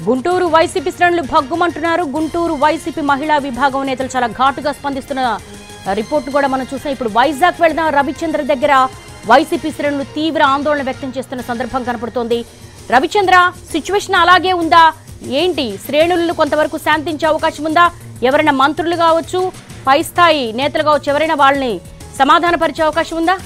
Guntur YCP శ్రేణులు భగ్గుమంటున్నారు. Guntur YCP మహిళా విభాగం నేతలు చాలా ఘాటుగా స్పందిస్తున్న రిపోర్ట్ కూడా మనం చూసాం. ఇప్పుడు వైజాగ్ వెళ్దాం. రవిచంద్ర దగ్గర వైసీపీ శ్రేణులు తీవ్ర ఆందోళన వ్యక్తం చేస్తున్న సందర్భం కనపడుతోంది. రవిచంద్ర, సిచ్యువేషన్ అలాగే ఉందా ఏంటి? శ్రేణులను కొంతవరకు శాంతించే అవకాశం ఉందా? ఎవరైనా మంత్రులు కావచ్చు, పై స్థాయి నేతలు కావచ్చు, ఎవరైనా వాళ్ళని సమాధానపరిచే అవకాశం ఉందా?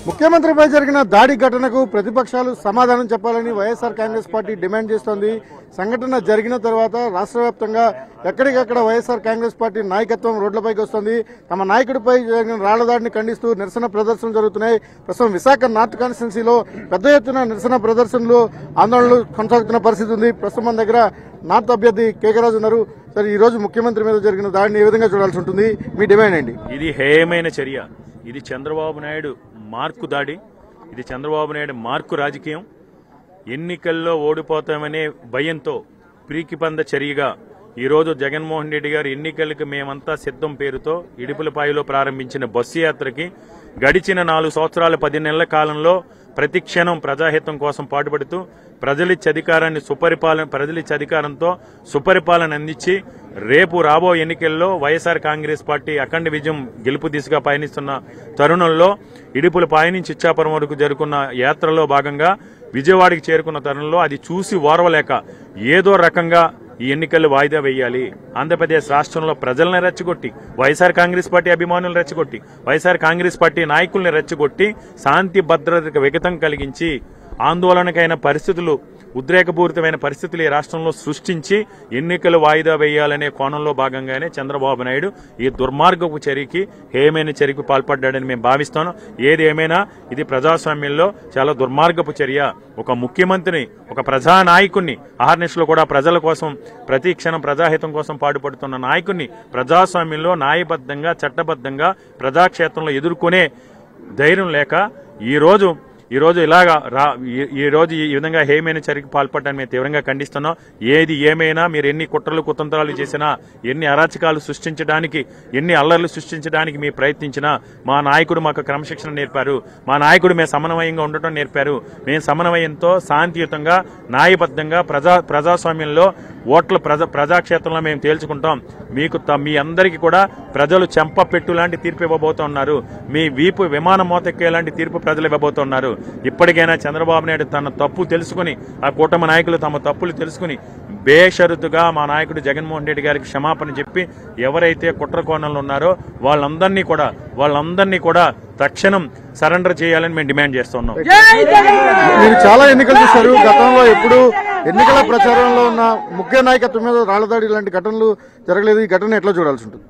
ముఖ్యమంత్రిపై జరిగిన దాడి ఘటనకు ప్రతిపక్షాలు సమాధానం చెప్పాలని వైఎస్ఆర్ కాంగ్రెస్ పార్టీ డిమాండ్ చేస్తోంది. సంఘటన జరిగిన తర్వాత రాష్ట్ర వ్యాప్తంగా ఎక్కడికక్కడ వైఎస్ఆర్ కాంగ్రెస్ పార్టీ నాయకత్వం రోడ్లపైకి వస్తోంది. తమ నాయకుడిపై జరిగిన రాళ్ల దాడిని ఖండిస్తూ నిరసన ప్రదర్శనలు జరుగుతున్నాయి. ప్రస్తుతం విశాఖ నార్త్ కాన్స్టిట్యున్సీలో పెద్ద ఎత్తున నిరసన ప్రదర్శనలు, ఆందోళనలు కొనసాగుతున్న పరిస్థితి ఉంది. ప్రస్తుతం మన దగ్గర నార్త్ అభ్యర్థి కేకరాజు ఉన్నారు. సరే, ఈ రోజు ముఖ్యమంత్రి మీద జరిగిన దాడిని ఏ విధంగా చూడాల్సి ఉంటుంది? మీ డిమాండ్ ఏంటి? ఇది హేయమైన చర్య. ఇది చంద్రబాబు నాయుడు మార్కు దాడి. ఇది చంద్రబాబు నాయుడు మార్కు రాజకీయం. ఎన్నికల్లో ఓడిపోతామనే భయంతో ప్రీకిపంద చర్యగా ఈరోజు జగన్మోహన్ రెడ్డి గారు ఎన్నికలకు మేమంతా సిద్ధం పేరుతో ఇడుపులపాయలో ప్రారంభించిన బస్సు యాత్రకి గడిచిన 4 సంవత్సరాల 10 నెలల కాలంలో ప్రతి క్షణం ప్రజాహితం కోసం పాటుపడుతూ ప్రజలిచ్చే అధికారంతో సుపరిపాలన అందించి రేపు రాబో ఎన్నికల్లో వైఎస్ఆర్ కాంగ్రెస్ పార్టీ అఖండ విజయం గెలుపు దిశగా పయనిస్తున్న తరుణంలో ఇడుపులపాయ నుంచి ఇచ్చాపురం వరకు జరుగుతున్న యాత్రలో భాగంగా విజయవాడకి చేరుకున్న తరుణంలో అది చూసి ఓర్వలేక ఏదో రకంగా ఈ ఎన్నికలు వాయిదా వేయాలి, ఆంధ్రప్రదేశ్ రాష్ట్రంలో ప్రజలను రెచ్చగొట్టి, వైఎస్ఆర్ కాంగ్రెస్ పార్టీ అభిమానులను రెచ్చగొట్టి, వైఎస్ఆర్ కాంగ్రెస్ పార్టీ నాయకుల్ని రెచ్చగొట్టి శాంతి భద్రతకు విఘాతం కలిగించి ఆందోళనకైన పరిస్థితులు, ఉద్రేకపూరితమైన పరిస్థితులు ఈ రాష్ట్రంలో సృష్టించి ఎన్నికలు వాయిదా వేయాలనే కోణంలో భాగంగానే చంద్రబాబు నాయుడు ఈ దుర్మార్గపు చర్యకి, హేయమైన చర్యకు పాల్పడ్డాడని మేము భావిస్తాను. ఏది ఏమైనా ఇది ప్రజాస్వామ్యంలో చాలా దుర్మార్గపు చర్య. ఒక ముఖ్యమంత్రిని, ఒక ప్రజానాయకుడిని, అహర్నిశలో కూడా ప్రజల కోసం ప్రతి క్షణం ప్రజాహితం కోసం పాటుపడుతున్న నాయకుడిని ప్రజాస్వామ్యంలో న్యాయబద్ధంగా, చట్టబద్ధంగా ప్రజాక్షేత్రంలో ఎదుర్కొనే ధైర్యం లేక ఈ రోజు ఈ విధంగా హేయమైన చర్యకు పాల్పడటాన్ని మేము తీవ్రంగా ఖండిస్తున్నాం. ఏది ఏమైనా మీరు ఎన్ని కుట్రలు కుతంత్రాలు చేసినా, ఎన్ని అరాచకాలు సృష్టించడానికి, ఎన్ని అల్లర్లు సృష్టించడానికి మీరు ప్రయత్నించినా మా నాయకుడు మాకు క్రమశిక్షణ నేర్పారు. మా నాయకుడు మేము సమన్వయంగా ఉండటం నేర్పారు. మేము సమన్వయంతో శాంతియుతంగా, న్యాయబద్ధంగా ప్రజాస్వామ్యంలో ప్రజాక్షేత్రంలో మేము తేల్చుకుంటాం. మీ అందరికీ కూడా ప్రజలు చెంపపెట్టు లాంటి తీర్పు ఇవ్వబోతున్నారు. మీ వీపు విమానం మోతెక్కే లాంటి తీర్పు ప్రజలు ఇవ్వబోతున్నారు. ఇప్పటికైనా చంద్రబాబు నాయుడు తన తప్పు తెలుసుకుని, ఆ కూటమి నాయకులు తమ తప్పులు తెలుసుకుని బేషరతుగా మా నాయకుడు జగన్మోహన్ రెడ్డి గారికి క్షమాపణ చెప్పి ఎవరైతే కుట్ర కోణంలో ఉన్నారో వాళ్ళందరినీ కూడా తక్షణం సరెండర్ చేయాలని మేము డిమాండ్ చేస్తున్నాం. మీరు చాలా ఎన్నికలు చూస్తారు. గతంలో ఎప్పుడు ఎన్నికల ప్రచారంలో ఉన్న ముఖ్య నాయకత్వం మీద రాళ్లదాడి లాంటి ఘటనలు జరగలేదు. ఈ ఘటన ఎట్లా చూడాల్సి ఉంటుంది?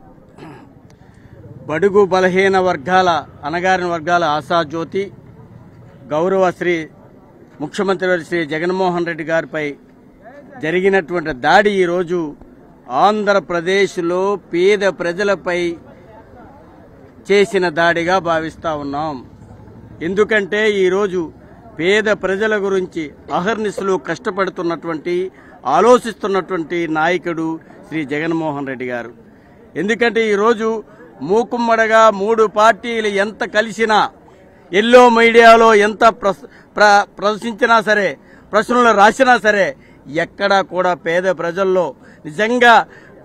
బడుగు బలహీన వర్గాల, అణగారిన వర్గాల ఆశాజ్యోతి, గౌరవ శ్రీ ముఖ్యమంత్రి శ్రీ జగన్మోహన్ రెడ్డి గారిపై జరిగినటువంటి దాడి ఈరోజు ఆంధ్రప్రదేశ్లో పేద ప్రజలపై చేసిన దాడిగా భావిస్తా ఉన్నాం. ఎందుకంటే ఈరోజు పేద ప్రజల గురించి అహర్నిశలు కష్టపడుతున్నటువంటి, ఆలోచిస్తున్నటువంటి నాయకుడు శ్రీ జగన్మోహన్ రెడ్డి గారు. ఎందుకంటే ఈరోజు మూకుమ్మడిగా 3 పార్టీలు ఎంత కలిసినా, ఎల్లో మీడియాలో ఎంత ప్రదర్శించినా సరే, ప్రశ్నలు రాసినా సరే, ఎక్కడా కూడా పేద ప్రజల్లో నిజంగా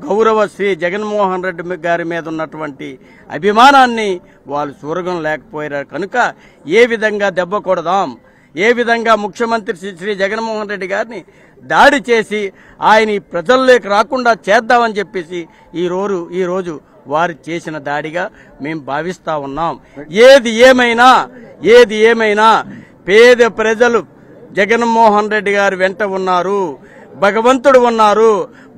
గౌరవ శ్రీ జగన్మోహన్ రెడ్డి గారి మీద ఉన్నటువంటి అభిమానాన్ని వాళ్ళు చూరగం లేకపోయారు. కనుక ఏ విధంగా దెబ్బ కొడదాం, ఏ విధంగా ముఖ్యమంత్రి శ్రీ జగన్మోహన్ రెడ్డి గారిని దాడి చేసి ఆయన ప్రజల్లోకి రాకుండా చేద్దామని చెప్పేసి ఈరోజు వారు చేసిన దాడిగా మేము భావిస్తా ఉన్నాం. ఏది ఏమైనా పేద ప్రజలు జగన్మోహన్ రెడ్డి గారు వెంట ఉన్నారు, భగవంతుడు ఉన్నారు.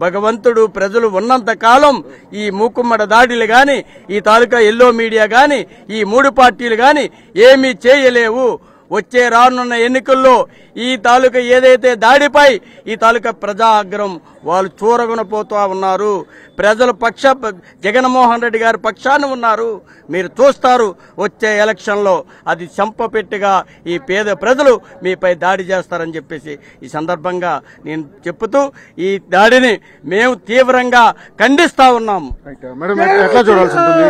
భగవంతుడు, ప్రజలు ఉన్నంత కాలం ఈ మూకుమ్మడ దాడులు గాని, ఈ తాలూకా ఎల్లో మీడియా గాని, ఈ 3 పార్టీలు గాని ఏమీ చేయలేవు. వచ్చే రానున్న ఎన్నికల్లో ఈ తాలూకా ఏదైతే దాడిపై ఈ తాలూకా ప్రజా ఆగ్రహం వాళ్ళు చూరగొనపోతూ ఉన్నారు. ప్రజల జగన్మోహన్ రెడ్డి గారి పక్షాన ఉన్నారు. మీరు చూస్తారు వచ్చే ఎలక్షన్లో అది చంపపెట్టుగా ఈ పేద ప్రజలు మీపై దాడి చేస్తారని చెప్పేసి ఈ సందర్భంగా నేను చెప్తూ ఈ దాడిని మేము తీవ్రంగా ఖండిస్తా ఉన్నాము. మేడం, ఎట్లా చూడాల్సి ఉంటుంది?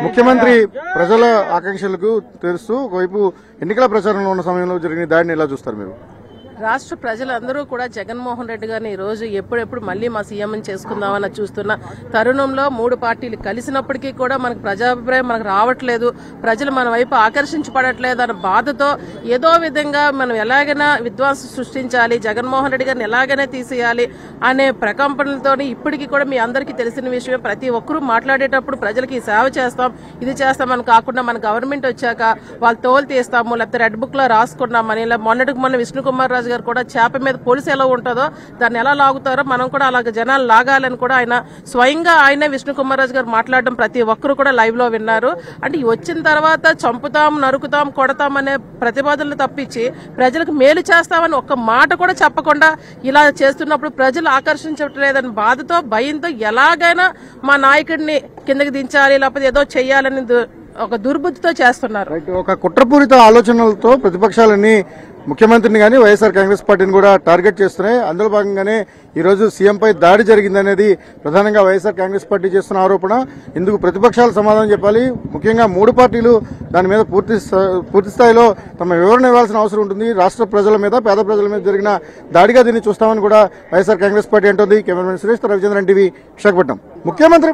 ముఖ్యమంత్రి ప్రజల ఆకాంక్షలకు తెలుస్తూ ఒకవైపు ఎన్నికల ప్రచారంలో ఉన్న సమయంలో జరిగిన దాడిని ఎలా చూస్తారు మీరు? రాష్ట్ర ప్రజలందరూ కూడా జగన్మోహన్ రెడ్డి గారిని ఈ రోజు ఎప్పుడెప్పుడు మళ్ళీ మా సీఎం చేసుకుందామని చూస్తున్న తరుణంలో 3 పార్టీలు కలిసినప్పటికీ కూడా మనకు ప్రజాభిప్రాయం మనకు రావట్లేదు, ప్రజలు మన వైపు ఆకర్షించబడట్లేదు అన్న బాధతో ఏదో విధంగా మనం ఎలాగైనా విధ్వంసం సృష్టించాలి, జగన్మోహన్ రెడ్డి గారిని ఎలాగైనా తీసేయాలి అనే ప్రకంపనలతో ఇప్పటికీ కూడా మీ అందరికీ తెలిసిన విషయం, ప్రతి ఒక్కరూ మాట్లాడేటప్పుడు ప్రజలకి సేవ చేస్తాం ఇది చేస్తామని కాకుండా మన గవర్నమెంట్ వచ్చాక వాళ్ళు తోలు తీస్తాము లేకపోతే రెడ్ బుక్ లో రాసుకున్నామని, మొన్నటికి మొన్న విష్ణుకుమార్ రాజు గారు కూడా చేప మీద పోలీసు ఎలా ఉంటుందో దాన్ని ఎలా లాగుతారో మనం కూడా అలాగే జనాలు లాగాలని కూడా ఆయన స్వయంగా ఆయనే విష్ణుకుమార్ రాజు గారు మాట్లాడడం ప్రతి ఒక్కరు కూడా లైవ్ లో విన్నారు. అంటే వచ్చిన తర్వాత చంపుతాం, నరుకుతాం, కొడతాం అనే ప్రతిపాదనలు తప్పించి ప్రజలకు మేలు చేస్తామని ఒక్క మాట కూడా చెప్పకుండా ఇలా చేస్తున్నప్పుడు ప్రజలు ఆకర్షించట్లేదని బాధతో భయంతో ఎలాగైనా మా నాయకుడిని కిందకి దించాలి లేకపోతే ఏదో చెయ్యాలని ఒక దుర్బుద్ధితో చేస్తున్నారు. ఒక కుట్రపూరిత ఆలోచనలతో ప్రతిపక్షాలన్నీ ముఖ్యమంత్రిని గానీ వైఎస్ఆర్ కాంగ్రెస్ పార్టీని కూడా టార్గెట్ చేస్తున్నాయి. అందులో భాగంగానే ఈ రోజు సీఎంపై దాడి జరిగిందనేది ప్రధానంగా వైఎస్ఆర్ కాంగ్రెస్ పార్టీ చేస్తున్న ఆరోపణ. ఇందుకు ప్రతిపక్షాలు సమాధానం చెప్పాలి. ముఖ్యంగా 3 పార్టీలు దాని మీద పూర్తి స్థాయిలో తమ వివరణ ఇవ్వాల్సిన అవసరం ఉంటుంది. రాష్ట్ర ప్రజల మీద, పేద ప్రజల మీద జరిగిన దాడిగా దీన్ని చూస్తామని కూడా వైఎస్ఆర్ కాంగ్రెస్ పార్టీ అంటోంది. Cameraman Suresh, Ravichandran TV, Visakhapatnam. ముఖ్యమంత్రి